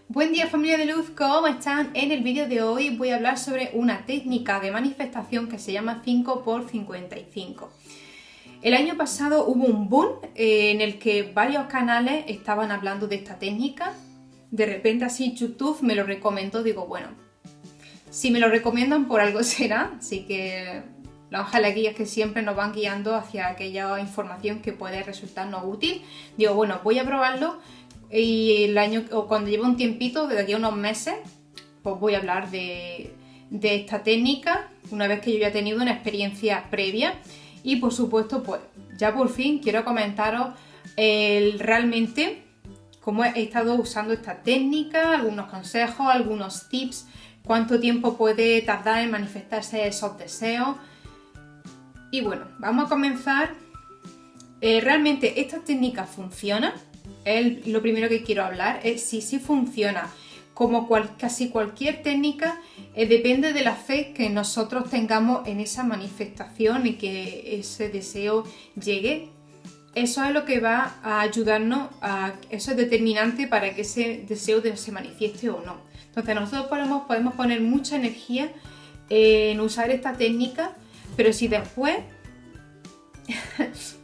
Buen día familia de luz, ¿cómo están? En el vídeo de hoy voy a hablar sobre una técnica de manifestación que se llama 5×55. El año pasado hubo un boom en el que varios canales estaban hablando de esta técnica. De repente así YouTube me lo recomendó, digo bueno, si me lo recomiendan por algo será, así que los ángeles guías que siempre nos van guiando hacia aquella información que puede resultarnos útil. Digo bueno, voy a probarlo. Y el año, o cuando lleve un tiempito, de aquí a unos meses, pues voy a hablar de esta técnica, una vez que yo ya he tenido una experiencia previa. Y por supuesto, pues ya por fin quiero comentaros realmente cómo he estado usando esta técnica, algunos consejos, algunos tips, cuánto tiempo puede tardar en manifestarse esos deseos. Y bueno, vamos a comenzar. Realmente esta técnica funciona. Lo primero que quiero hablar es si sí funciona. Como casi cualquier técnica, depende de la fe que nosotros tengamos en esa manifestación y que ese deseo llegue. Eso es lo que va a ayudarnos, eso es determinante para que ese deseo se manifieste o no. Entonces nosotros podemos poner mucha energía en usar esta técnica, pero si después...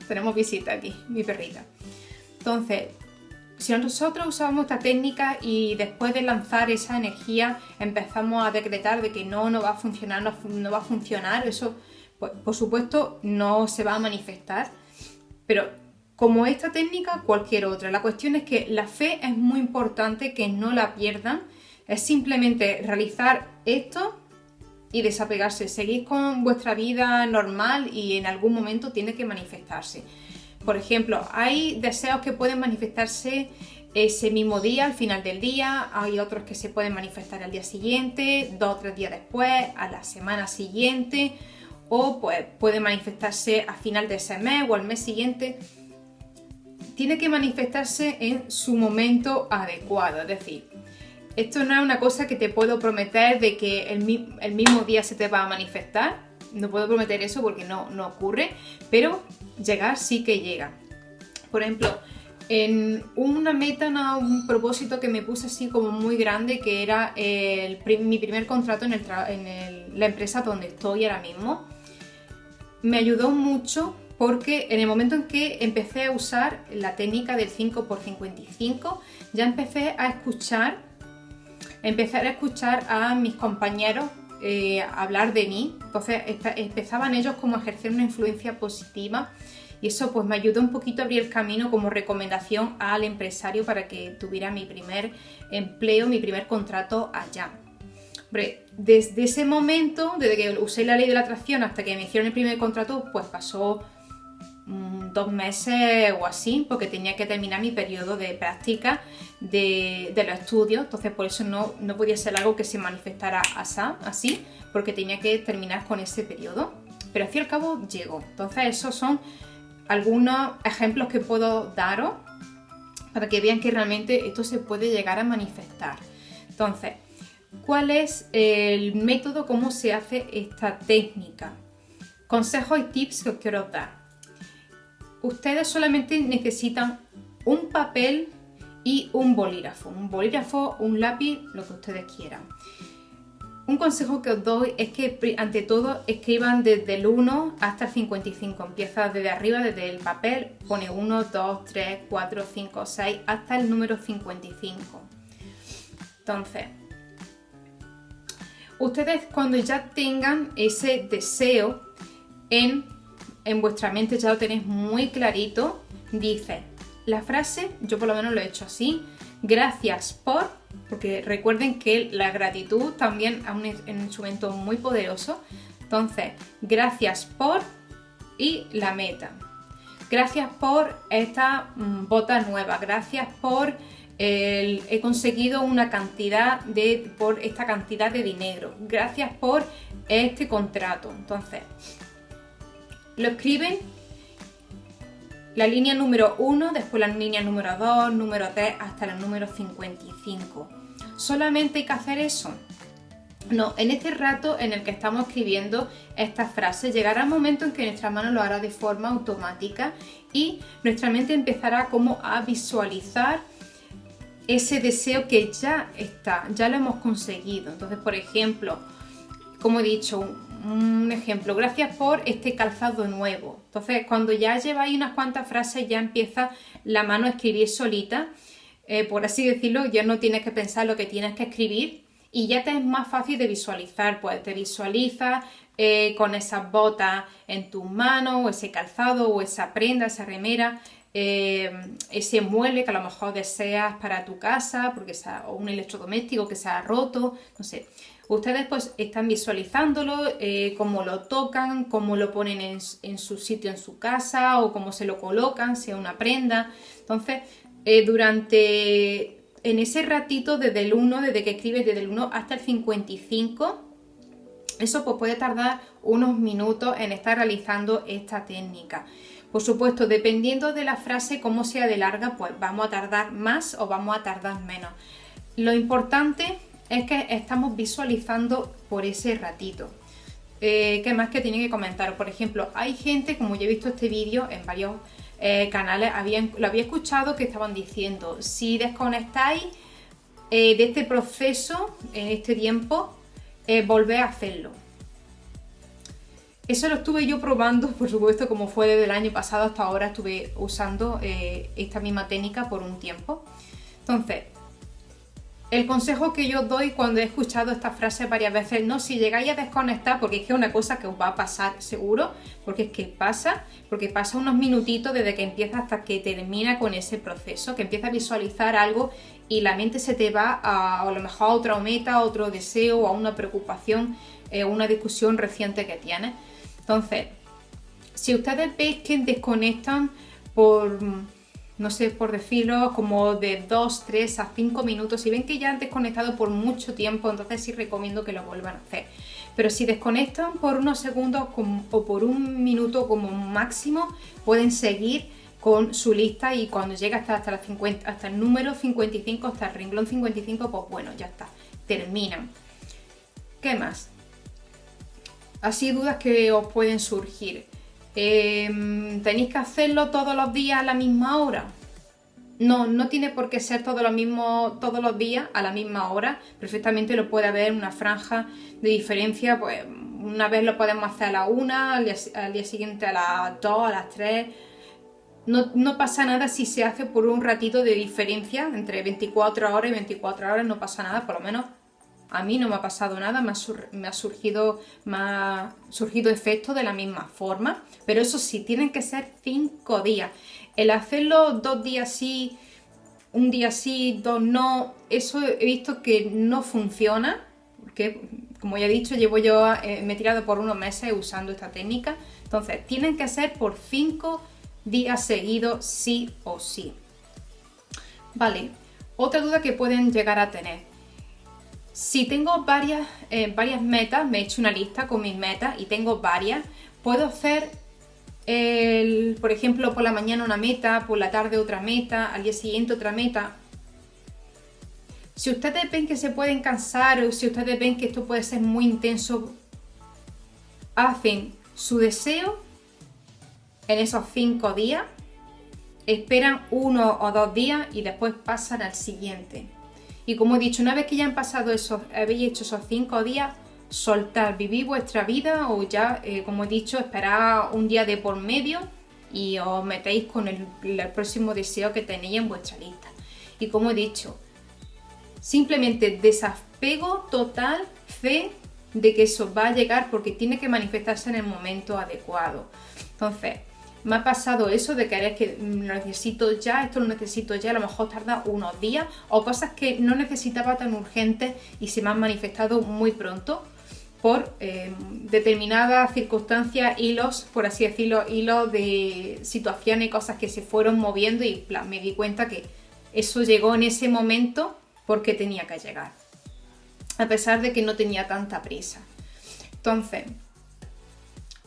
tenemos visita aquí, mi perrita. Entonces, si nosotros usamos esta técnica y después de lanzar esa energía empezamos a decretar de que no va a funcionar, no va a funcionar, eso pues, por supuesto no se va a manifestar. Pero como esta técnica, cualquier otra. La cuestión es que la fe es muy importante, que no la pierdan. Es simplemente realizar esto y desapegarse. Seguir con vuestra vida normal y en algún momento tiene que manifestarse. Por ejemplo, hay deseos que pueden manifestarse ese mismo día, al final del día. Hay otros que se pueden manifestar al día siguiente, 2 o 3 días después, a la semana siguiente. O pues puede manifestarse a final de ese mes o al mes siguiente. Tiene que manifestarse en su momento adecuado. Es decir, esto no es una cosa que te puedo prometer de que el mismo día se te va a manifestar. No puedo prometer eso porque no ocurre, pero llegar sí que llega. Por ejemplo, en una meta, un propósito que me puse así como muy grande, que era mi primer contrato en la empresa donde estoy ahora mismo, me ayudó mucho porque en el momento en que empecé a usar la técnica del 5×55, ya empecé a escuchar a mis compañeros hablar de mí. Entonces empezaban ellos como a ejercer una influencia positiva y eso pues me ayudó un poquito a abrir el camino como recomendación al empresario para que tuviera mi primer empleo, mi primer contrato allá. Hombre, desde ese momento, desde que usé la ley de la atracción hasta que me hicieron el primer contrato, pues pasó 2 meses o así, porque tenía que terminar mi periodo de práctica de los estudios. Entonces por eso no podía ser algo que se manifestara así, porque tenía que terminar con ese periodo, pero al fin y al cabo llegó. Entonces esos son algunos ejemplos que puedo daros para que vean que realmente esto se puede llegar a manifestar. Entonces, ¿cuál es el método, cómo se hace esta técnica? Consejos y tips que os quiero dar. Ustedes solamente necesitan un papel y un bolígrafo. Un bolígrafo, un lápiz, lo que ustedes quieran. Un consejo que os doy es que ante todo escriban desde el 1 hasta el 55. Empieza desde arriba, desde el papel, pone 1, 2, 3, 4, 5, 6 hasta el número 55. Entonces, ustedes cuando ya tengan ese deseo en vuestra mente, ya lo tenéis muy clarito, dice la frase, yo por lo menos lo he hecho así: gracias por, porque recuerden que la gratitud también es un instrumento muy poderoso. Entonces, gracias por y la meta. Gracias por esta bota nueva, gracias por he conseguido una cantidad por esta cantidad de dinero, gracias por este contrato. Entonces, lo escriben la línea número 1, después la línea número 2, número 3, hasta la número 55. ¿Solamente hay que hacer eso? No, en este rato en el que estamos escribiendo estas frases, llegará un momento en que nuestra mano lo hará de forma automática y nuestra mente empezará como a visualizar ese deseo que ya está, ya lo hemos conseguido. Entonces, por ejemplo, como he dicho, un ejemplo, gracias por este calzado nuevo. Entonces, cuando ya lleváis unas cuantas frases, ya empieza la mano a escribir solita, por así decirlo, ya no tienes que pensar lo que tienes que escribir y ya te es más fácil de visualizar, pues te visualizas con esas botas en tus manos, o ese calzado, o esa prenda, esa remera, ese mueble que a lo mejor deseas para tu casa, o un electrodoméstico que se ha roto, no sé. Ustedes pues están visualizándolo, cómo lo tocan, cómo lo ponen en su sitio en su casa o cómo se lo colocan, sea una prenda. Entonces, en ese ratito desde que escribes desde el 1 hasta el 55, eso pues puede tardar unos minutos en estar realizando esta técnica. Por supuesto, dependiendo de la frase, cómo sea de larga, pues vamos a tardar más o vamos a tardar menos. Lo importante es que estamos visualizando por ese ratito. ¿Qué más que tiene que comentar? Por ejemplo, hay gente, como yo he visto este vídeo en varios canales, lo había escuchado que estaban diciendo, si desconectáis de este proceso en este tiempo, volver a hacerlo. Eso lo estuve yo probando, por supuesto, como fue desde el año pasado hasta ahora, estuve usando esta misma técnica por un tiempo. Entonces, el consejo que yo doy cuando he escuchado esta frase varias veces, no, si llegáis a desconectar, porque es que es una cosa que os va a pasar seguro, porque pasa unos minutitos desde que empieza hasta que termina con ese proceso, que empieza a visualizar algo y la mente se te va a lo mejor a otra meta, a otro deseo, a una preocupación, una discusión reciente que tienes. Entonces, si ustedes veis que desconectan por, no sé, por decirlo, como de 2, 3 a 5 minutos, si ven que ya han desconectado por mucho tiempo, entonces sí recomiendo que lo vuelvan a hacer. Pero si desconectan por unos segundos o por un minuto como máximo, pueden seguir con su lista y cuando llega hasta el número 55, hasta el renglón 55, pues bueno, ya está, terminan. ¿Qué más? Así dudas que os pueden surgir. ¿Tenéis que hacerlo todos los días a la misma hora? No tiene por qué ser todos los días a la misma hora. Perfectamente lo puede haber una franja de diferencia. Pues una vez lo podemos hacer a la 1, al día siguiente a las 2, a las 3. No pasa nada si se hace por un ratito de diferencia, entre 24 horas y 24 horas no pasa nada, por lo menos a mí no me ha pasado nada, me ha surgido efecto de la misma forma, pero eso sí, tienen que ser 5 días. El hacerlo 2 días sí, un día sí, 2 no, eso he visto que no funciona, porque como ya he dicho, me he tirado por unos meses usando esta técnica, entonces tienen que ser por 5 días seguidos sí o sí. Vale, otra duda que pueden llegar a tener. Si tengo varias metas, me he hecho una lista con mis metas y tengo varias, puedo hacer, por ejemplo, por la mañana una meta, por la tarde otra meta, al día siguiente otra meta. Si ustedes ven que se pueden cansar o si ustedes ven que esto puede ser muy intenso, hacen su deseo en esos 5 días, esperan 1 o 2 días y después pasan al siguiente. Y como he dicho, una vez que ya han pasado habéis hecho esos 5 días, soltar, vivir vuestra vida o ya, como he dicho, esperar un día de por medio y os metéis con el próximo deseo que tenéis en vuestra lista. Y como he dicho, simplemente desapego total, fe de que eso va a llegar porque tiene que manifestarse en el momento adecuado. Entonces, me ha pasado eso de querer que lo necesito ya, esto lo necesito ya, a lo mejor tarda unos días, o cosas que no necesitaba tan urgentes y se me han manifestado muy pronto por determinadas circunstancias, hilos, por así decirlo, hilos de situaciones y cosas que se fueron moviendo y me di cuenta que eso llegó en ese momento porque tenía que llegar, a pesar de que no tenía tanta prisa. Entonces,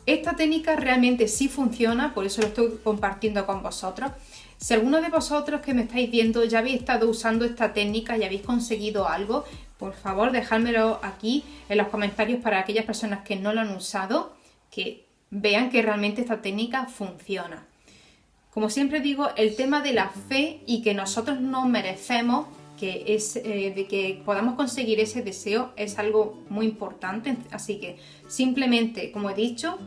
esta técnica realmente sí funciona, por eso lo estoy compartiendo con vosotros. Si alguno de vosotros que me estáis viendo ya habéis estado usando esta técnica y habéis conseguido algo, por favor dejádmelo aquí en los comentarios para aquellas personas que no lo han usado, que vean que realmente esta técnica funciona. Como siempre digo, el tema de la fe y que nosotros nos merecemos de que podamos conseguir ese deseo es algo muy importante. Así que simplemente, como he dicho,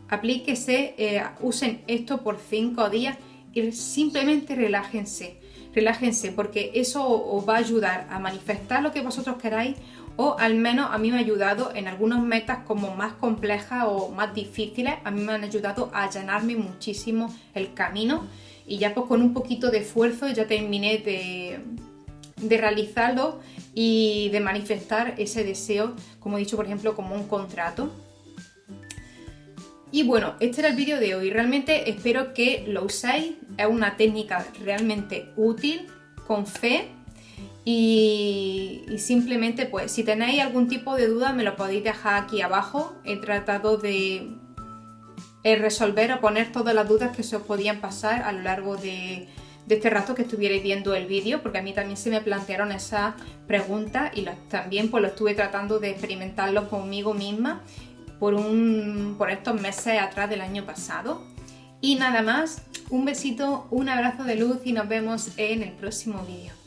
aplíquese, usen esto por 5 días y simplemente relájense, porque eso os va a ayudar a manifestar lo que vosotros queráis, o al menos a mí me ha ayudado en algunas metas como más complejas o más difíciles. A mí me han ayudado a allanarme muchísimo el camino, y ya pues con un poquito de esfuerzo ya terminé de realizarlo y de manifestar ese deseo, como he dicho, por ejemplo, como un contrato. Y bueno, este era el vídeo de hoy. Realmente espero que lo uséis. Es una técnica realmente útil, con fe. Y simplemente, pues, si tenéis algún tipo de duda, me lo podéis dejar aquí abajo. He tratado de resolver o poner todas las dudas que se os podían pasar a lo largo de este rato que estuvierais viendo el vídeo, porque a mí también se me plantearon esas preguntas y también pues lo estuve tratando de experimentarlo conmigo misma por estos meses atrás del año pasado. Y nada más, un besito, un abrazo de luz y nos vemos en el próximo vídeo.